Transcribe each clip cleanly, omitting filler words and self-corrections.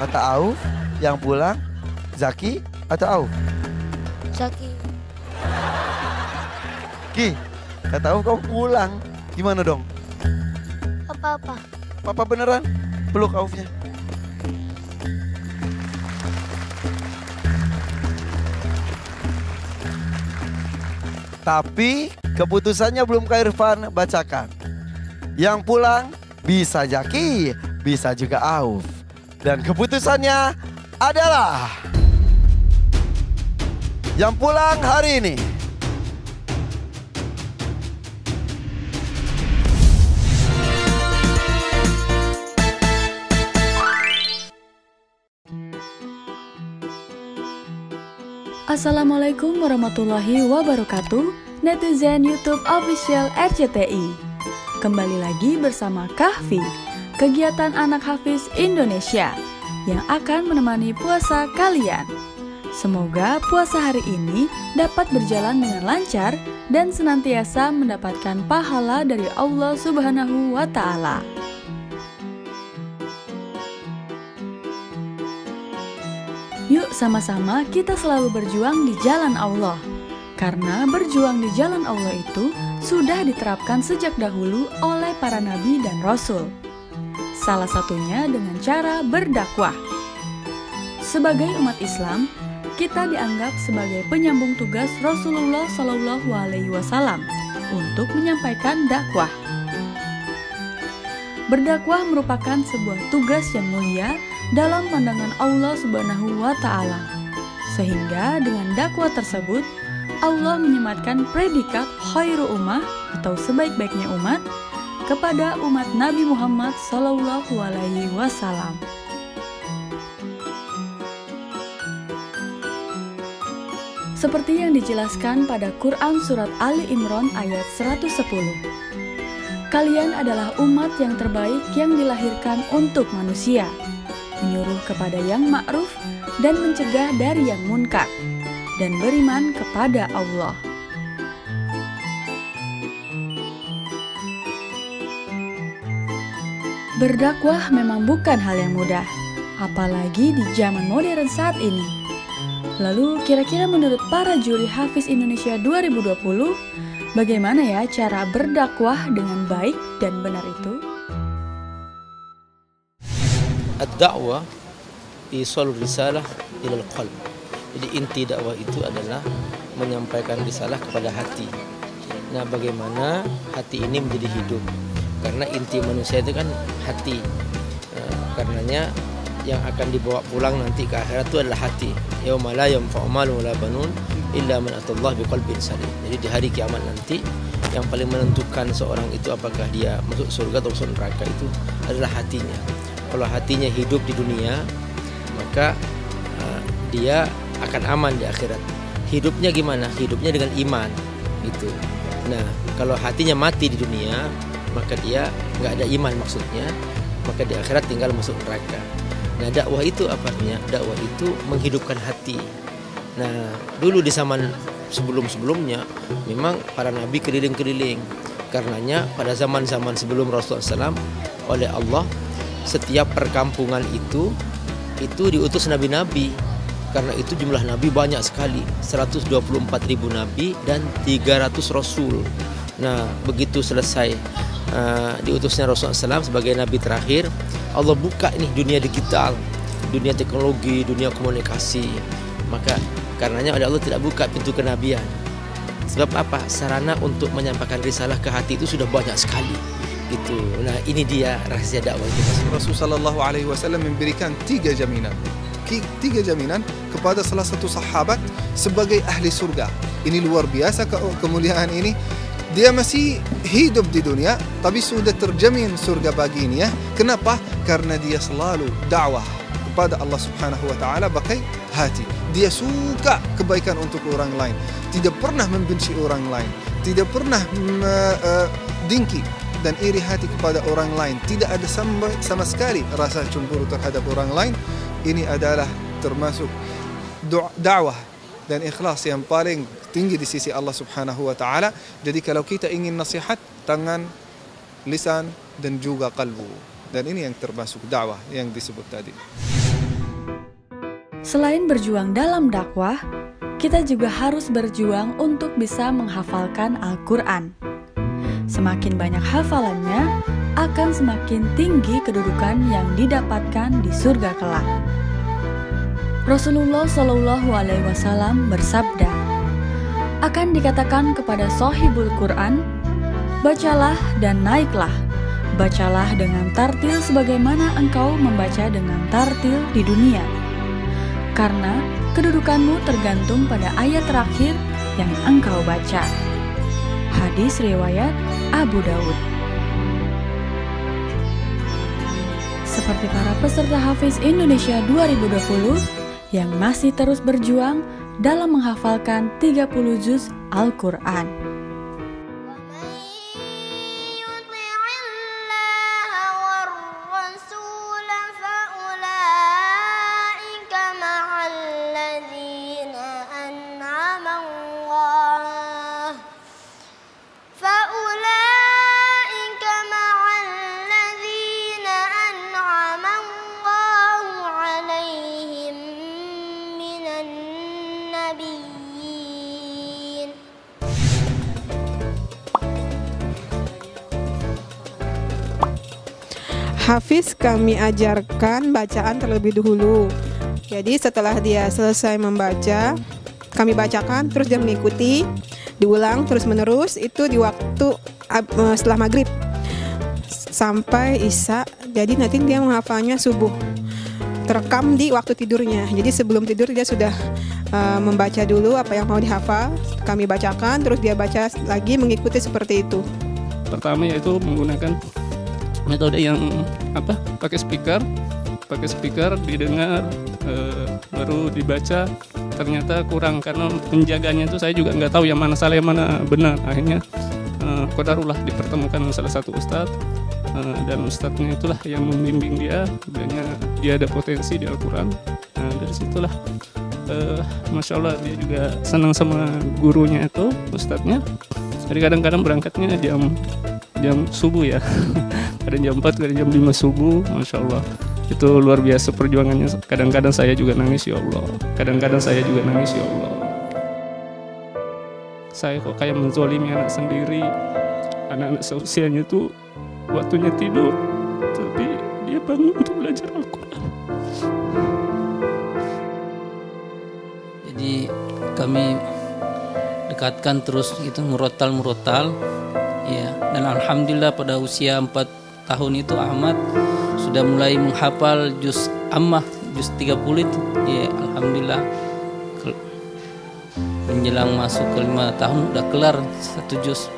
Kata Auf, yang pulang Zaki atau Auf? Zaki. Ki, kata Auf kamu pulang. Gimana dong? Apa-apa. Papa beneran peluk Aufnya. Tapi keputusannya belum Kak Irfan bacakan. Yang pulang bisa Zaki, bisa juga Auf. Dan keputusannya adalah yang pulang hari ini Assalamualaikum warahmatullahi wabarakatuh, netizen YouTube official RCTI. Kembali lagi bersama Kahfi, kegiatan anak Hafiz Indonesia yang akan menemani puasa kalian. Semoga puasa hari ini dapat berjalan dengan lancar dan senantiasa mendapatkan pahala dari Allah Subhanahu wa Ta'ala. Yuk sama-sama kita selalu berjuang di jalan Allah. Karena berjuang di jalan Allah itu sudah diterapkan sejak dahulu oleh para nabi dan rasul. Salah satunya dengan cara berdakwah. Sebagai umat Islam, kita dianggap sebagai penyambung tugas Rasulullah Shallallahu Alaihi Wasallam untuk menyampaikan dakwah. Berdakwah merupakan sebuah tugas yang mulia dalam pandangan Allah Subhanahu wa Ta'ala. Sehingga dengan dakwah tersebut, Allah menyematkan predikat khairu ummah atau sebaik-baiknya umat kepada umat Nabi Muhammad Sallallahu Alaihi Wasallam. Seperti yang dijelaskan pada Quran Surat Ali Imran ayat 110. Kalian adalah umat yang terbaik yang dilahirkan untuk manusia, menyuruh kepada yang ma'ruf dan mencegah dari yang munkar, dan beriman kepada Allah. Berdakwah memang bukan hal yang mudah, apalagi di zaman modern saat ini. Lalu kira-kira menurut para juri Hafiz Indonesia 2020, bagaimana ya cara berdakwah dengan baik dan benar itu? Ad-da'wah isalur risalah ilal qalb. Jadi inti dakwah itu adalah menyampaikan risalah kepada hati. Nah, bagaimana hati ini menjadi hidup? Karena inti manusia itu kan hati. Karenanya yang akan dibawa pulang nanti ke akhirat itu adalah hati. Yauma la yanfa'u malun wala banun illa man atallaha biqalbin salim. Jadi di hari kiamat nanti yang paling menentukan seorang itu apakah dia masuk surga atau masuk neraka itu adalah hatinya. Kalau hatinya hidup di dunia, maka dia akan aman di akhirat. Hidupnya gimana? Hidupnya dengan iman, gitu. Nah, kalau hatinya mati di dunia, maka dia nggak ada iman maksudnya, maka di akhirat tinggal masuk neraka. Nah, dakwah itu apa artinya? Dakwah itu menghidupkan hati. Nah, dulu di zaman sebelum-sebelumnya, memang para nabi keliling-keliling. Karenanya pada zaman-zaman sebelum Rasulullah SAW, oleh Allah, setiap perkampungan itu diutus nabi-nabi. Karena itu jumlah nabi banyak sekali, 124.000 nabi dan 300 rasul. Nah, begitu selesai diutusnya Rasulullah SAW sebagai nabi terakhir, Allah buka nih dunia digital, dunia teknologi, dunia komunikasi. Maka karenanya oleh Allah tidak buka pintu kenabian. Sebab apa? Sarana untuk menyampaikan risalah ke hati itu sudah banyak sekali. Gitu. Nah, ini dia rahasia dakwah itu. Rasulullah Shallallahu Alaihi Wasallam memberikan tiga jaminan kepada salah satu sahabat sebagai ahli surga. Ini luar biasa kemuliaan ini. Dia masih hidup di dunia, tapi sudah terjamin surga baginya. Kenapa? Karena dia selalu dakwah kepada Allah Subhanahu Wa Taala pakai hati. Dia suka kebaikan untuk orang lain, tidak pernah membenci orang lain, tidak pernah dengki dan iri hati kepada orang lain, tidak ada sama sekali rasa cemburu terhadap orang lain. Ini adalah termasuk dakwah dan ikhlas yang paling tinggi di sisi Allah Subhanahu wa Ta'ala. Jadi kalau kita ingin nasihat, tangan, lisan dan juga kalbu. Dan ini yang termasuk dakwah yang disebut tadi. Selain berjuang dalam dakwah, kita juga harus berjuang untuk bisa menghafalkan Al-Quran. Semakin banyak hafalannya, akan semakin tinggi kedudukan yang didapatkan di surga kelak. Rasulullah Shallallahu Alaihi Wasallam bersabda, akan dikatakan kepada Shahibul Quran, bacalah dan naiklah, bacalah dengan tartil sebagaimana engkau membaca dengan tartil di dunia. Karena kedudukanmu tergantung pada ayat terakhir yang engkau baca. Hadis riwayat Abu Daud. Seperti para peserta Hafiz Indonesia 2020 yang masih terus berjuang dalam menghafalkan 30 juz Al-Quran. Hafiz kami ajarkan bacaan terlebih dahulu. Jadi setelah dia selesai membaca, kami bacakan, terus dia mengikuti, diulang terus menerus, itu di waktu setelah maghrib sampai isya. Jadi nanti dia menghafalnya subuh, terekam di waktu tidurnya. Jadi sebelum tidur dia sudah membaca dulu apa yang mau dihafal, kami bacakan, terus dia baca lagi mengikuti seperti itu. Pertama yaitu menggunakan metode yang pakai speaker didengar, baru dibaca. Ternyata kurang karena penjaganya itu saya juga nggak tahu yang mana salah yang mana benar. Akhirnya qadarullah dipertemukan salah satu ustadz, dan ustadznya itulah yang membimbing dia. Dia ada potensi di Al-Quran. Dari situlah Masya Allah dia juga senang sama gurunya itu, ustadznya. Jadi kadang-kadang berangkatnya jam subuh ya, kadang jam 4, kadang jam 5 subuh, Masya Allah. Itu luar biasa perjuangannya. Kadang-kadang saya juga nangis, ya Allah. Kadang-kadang saya juga nangis, ya Allah. Saya kok kayak menzolimi anak sendiri. Anak-anak seusianya tuh waktunya tidur, tapi dia bangun untuk belajar Al-Quran. Jadi kami dekatkan terus itu murotal ya, dan alhamdulillah pada usia 4 tahun itu Ahmad sudah mulai menghafal juz ammah, juz 30 itu ya, alhamdulillah. Menjelang masuk ke 5 tahun udah kelar 1 juz.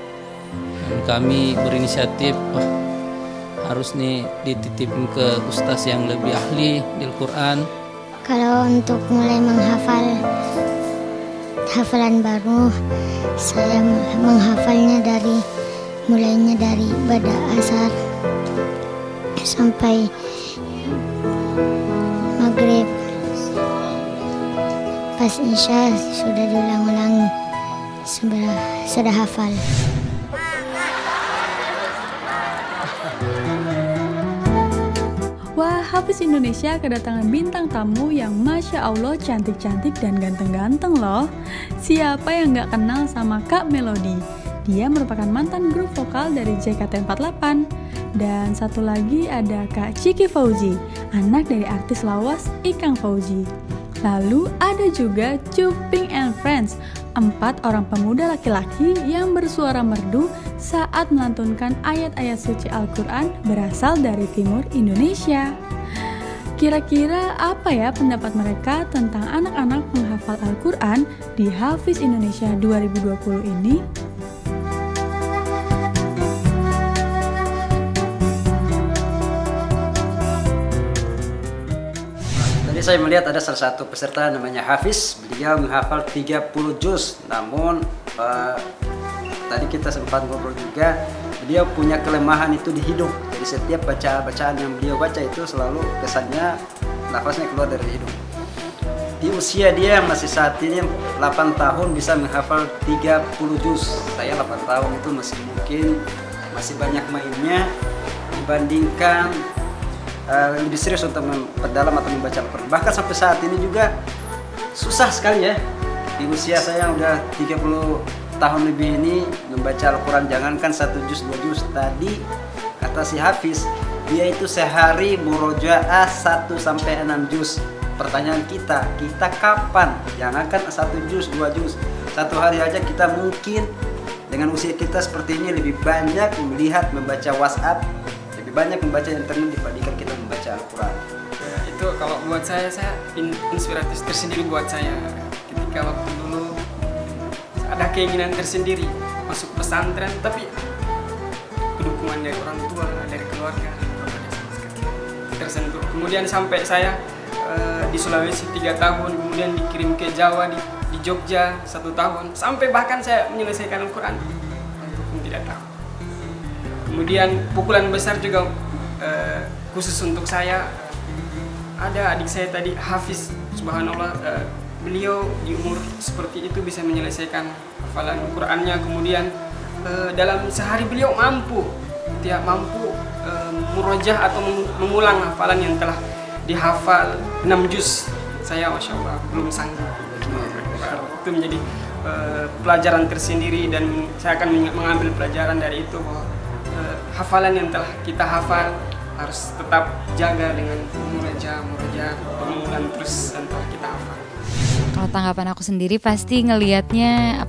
Dan kami berinisiatif harus nih dititipin ke ustaz yang lebih ahli di Al-Quran. Kalau untuk mulai menghafal hafalan baru, saya menghafalnya mulainya dari bada asar sampai maghrib. Pas isya sudah diulang-ulang, sudah hafal. Wah, Hafiz Indonesia kedatangan bintang tamu yang Masya Allah cantik-cantik dan ganteng-ganteng loh. Siapa yang gak kenal sama Kak Melody? Dia merupakan mantan grup vokal dari JKT48. Dan satu lagi ada Kak Ciki Fauzi, anak dari artis lawas Ikang Fauzi. Lalu ada juga Cuping and Friends, 4 orang pemuda laki-laki yang bersuara merdu saat melantunkan ayat-ayat suci Al-Quran berasal dari timur Indonesia. Kira-kira apa ya pendapat mereka tentang anak-anak penghafal Al-Quran di Hafiz Indonesia 2020 ini? Saya melihat ada salah satu peserta namanya Hafiz, beliau menghafal 30 juz. Namun tadi kita sempat ngobrol juga, beliau punya kelemahan itu di hidung. Jadi setiap bacaan yang beliau baca itu selalu kesannya nafasnya keluar dari hidung. Di usia dia masih saat ini 8 tahun bisa menghafal 30 juz. Saya 8 tahun itu masih banyak mainnya dibandingkan lebih serius untuk memperdalam atau membaca Al-Quran. Bahkan sampai saat ini juga susah sekali ya. Di usia saya yang udah 30 tahun lebih ini membaca Al-Quran, jangankan 1 juz 2 juz. Tadi kata si Hafiz, dia itu sehari murojaah 1 sampai 6 juz. Pertanyaan kita kapan? Jangankan 1 juz 2 juz. Satu hari aja kita mungkin dengan usia kita seperti ini lebih banyak melihat membaca WhatsApp, lebih banyak membaca internet dibandingkan kita membaca Al-Quran. Ya, itu kalau buat saya inspiratif tersendiri buat saya. Ketika waktu dulu ada keinginan tersendiri masuk pesantren, tapi dukungan dari orang tua, dari keluarga tersentuh. Kemudian sampai saya di Sulawesi 3 tahun, kemudian dikirim ke Jawa, di Jogja 1 tahun, sampai bahkan saya menyelesaikan Al-Quran pun tidak tahu. Kemudian pukulan besar juga khusus untuk saya, ada adik saya tadi Hafiz, subhanallah, beliau di umur seperti itu bisa menyelesaikan hafalan Al-Qurannya. Kemudian dalam sehari beliau mampu murojaah atau mengulang hafalan yang telah dihafal 6 juz. Saya Masya Allah belum sanggup. Itu menjadi pelajaran tersendiri, dan saya akan mengambil pelajaran dari itu bahwa hafalan yang telah kita hafal harus tetap jaga dengan murojaah pengulangan terus yang telah kita hafal. Kalau tanggapan aku sendiri pasti ngelihatnya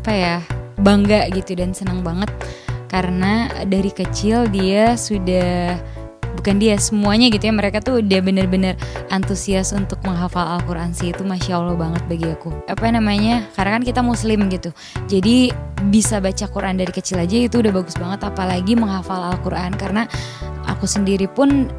bangga gitu dan senang banget, karena dari kecil dia sudah, bukan dia, semuanya gitu ya, mereka tuh udah bener-bener antusias untuk menghafal Al-Quran sih. Itu Masya Allah banget bagi aku. Karena kan kita muslim gitu, jadi bisa baca Quran dari kecil aja itu udah bagus banget, apalagi menghafal Al-Quran. Karena aku sendiri pun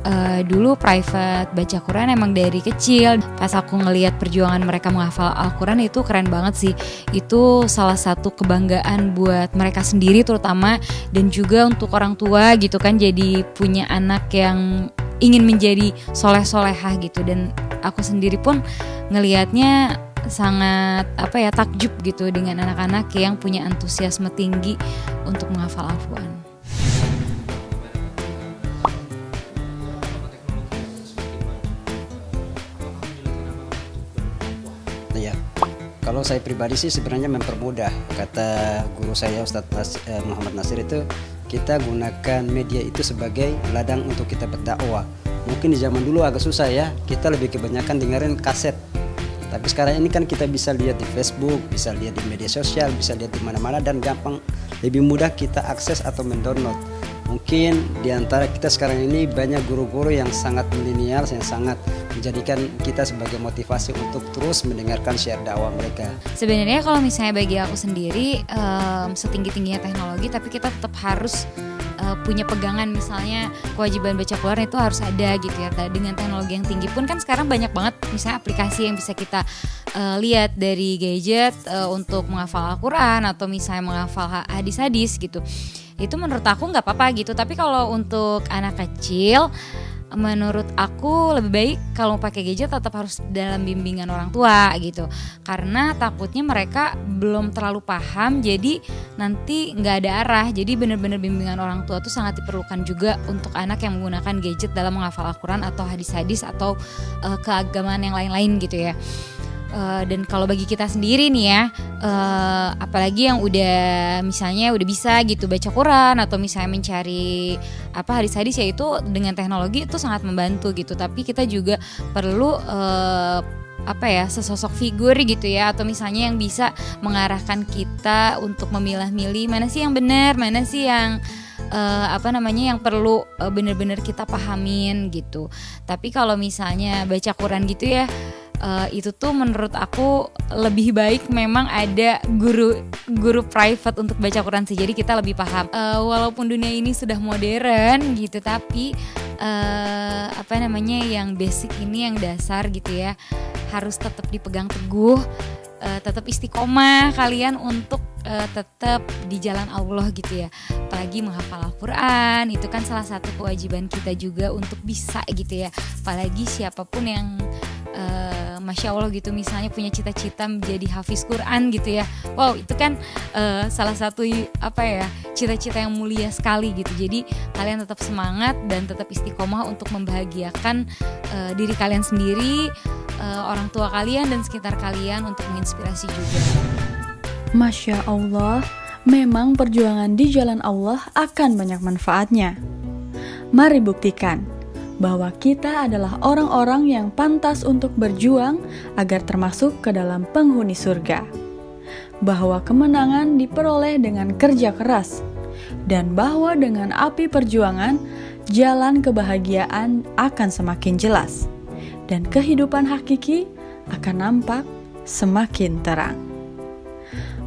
dulu private baca Quran emang dari kecil. Pas aku ngelihat perjuangan mereka menghafal Al-Quran, itu keren banget sih. Itu salah satu kebanggaan buat mereka sendiri terutama, dan juga untuk orang tua gitu kan, jadi punya anak yang ingin menjadi soleh-solehah gitu. Dan aku sendiri pun ngelihatnya sangat takjub gitu dengan anak-anak yang punya antusiasme tinggi untuk menghafal Al-Quran. Kalau saya pribadi sih sebenarnya mempermudah. Kata guru saya Ustadz Muhammad Nasir itu, kita gunakan media itu sebagai ladang untuk kita berdakwah. Mungkin di zaman dulu agak susah ya, kita lebih kebanyakan dengerin kaset. Tapi sekarang ini kan kita bisa lihat di Facebook, bisa lihat di media sosial, bisa lihat di mana-mana, dan gampang, lebih mudah kita akses atau mendownload. Mungkin di antara kita sekarang ini banyak guru-guru yang sangat milenial, yang sangat menjadikan kita sebagai motivasi untuk terus mendengarkan syiar dakwah mereka. Sebenarnya kalau misalnya bagi aku sendiri, setinggi-tingginya teknologi, tapi kita tetap harus punya pegangan. Misalnya kewajiban baca Quran itu harus ada gitu ya. Dengan teknologi yang tinggi pun kan sekarang banyak banget misalnya aplikasi yang bisa kita lihat dari gadget untuk menghafal Al-Quran atau misalnya menghafal hadis-hadis gitu. Itu menurut aku nggak apa-apa gitu. Tapi kalau untuk anak kecil, menurut aku lebih baik kalau pakai gadget tetap harus dalam bimbingan orang tua gitu. Karena takutnya mereka belum terlalu paham, jadi nanti nggak ada arah. Jadi benar-benar bimbingan orang tua tuh sangat diperlukan juga untuk anak yang menggunakan gadget dalam menghafal Al-Quran atau hadis-hadis atau keagamaan yang lain-lain gitu ya. Dan kalau bagi kita sendiri nih ya, apalagi yang udah misalnya udah bisa gitu baca Quran atau misalnya mencari hadis-hadis, ya itu dengan teknologi itu sangat membantu gitu. Tapi kita juga perlu sesosok figur gitu ya, atau misalnya yang bisa mengarahkan kita untuk memilah-milih mana sih yang benar, mana sih yang yang perlu benar-benar kita pahamin gitu. Tapi kalau misalnya baca Quran gitu ya, itu tuh menurut aku lebih baik memang ada guru private untuk baca Quran sih, jadi kita lebih paham. Walaupun dunia ini sudah modern gitu, tapi yang basic ini, yang dasar gitu ya, harus tetap dipegang teguh, tetap istiqomah kalian untuk tetap di jalan Allah gitu ya. Apalagi menghafal Al-Quran itu kan salah satu kewajiban kita juga untuk bisa gitu ya. Apalagi siapapun yang Masya Allah gitu, misalnya punya cita-cita menjadi hafiz Quran gitu ya. Wow, itu kan salah satu cita-cita yang mulia sekali gitu. Jadi kalian tetap semangat dan tetap istiqomah untuk membahagiakan diri kalian sendiri, orang tua kalian dan sekitar kalian, untuk menginspirasi juga. Masya Allah, memang perjuangan di jalan Allah akan banyak manfaatnya. Mari buktikan bahwa kita adalah orang-orang yang pantas untuk berjuang agar termasuk ke dalam penghuni surga. Bahwa kemenangan diperoleh dengan kerja keras, dan bahwa dengan api perjuangan, jalan kebahagiaan akan semakin jelas, dan kehidupan hakiki akan nampak semakin terang.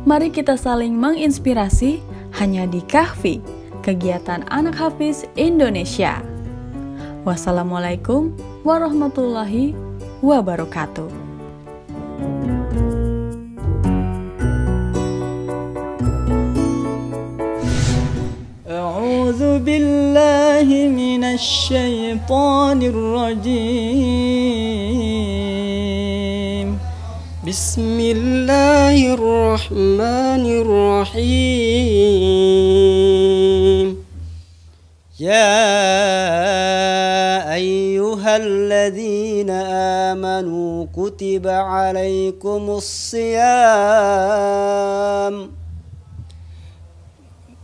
Mari kita saling menginspirasi hanya di Kahfi, kegiatan anak hafiz Indonesia. Wassalamualaikum warahmatullahi wabarakatuh. A'udzu billahi minasy syaithanir rajim. Bismillahirrahmanirrahim. Ya ayyuhalladzina amanu kutiba alaikumus siyam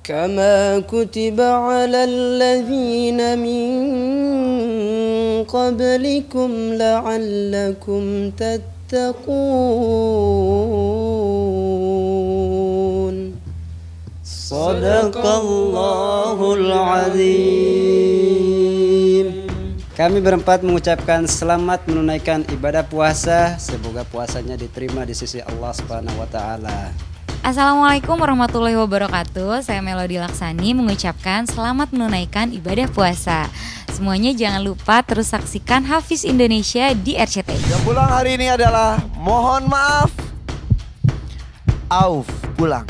kama kutiba alal ladzina min qablikum la'allakum tattaqun. Sadaqallahul azim. Kami berempat mengucapkan selamat menunaikan ibadah puasa. Semoga puasanya diterima di sisi Allah Subhanahu wa taala. Assalamualaikum warahmatullahi wabarakatuh. Saya Melody Laksani mengucapkan selamat menunaikan ibadah puasa. Semuanya jangan lupa terus saksikan Hafiz Indonesia di RCTI. Yang pulang hari ini adalah, mohon maaf, Auf pulang.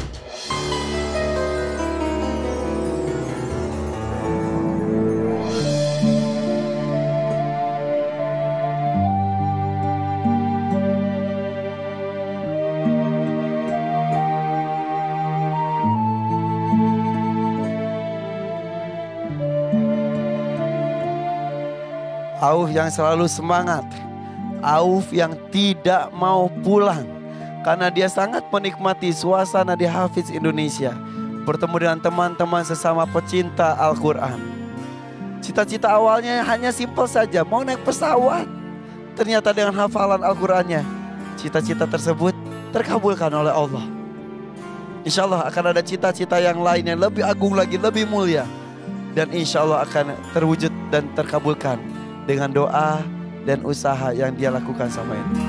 Auf yang selalu semangat, Auf yang tidak mau pulang karena dia sangat menikmati suasana di Hafiz Indonesia, bertemu dengan teman-teman sesama pecinta Al-Quran. Cita-cita awalnya hanya simpel saja, mau naik pesawat. Ternyata dengan hafalan Al-Qurannya, cita-cita tersebut terkabulkan oleh Allah. Insya Allah akan ada cita-cita yang lain yang lebih agung lagi, lebih mulia, dan insya Allah akan terwujud dan terkabulkan dengan doa dan usaha yang dia lakukan sama ini.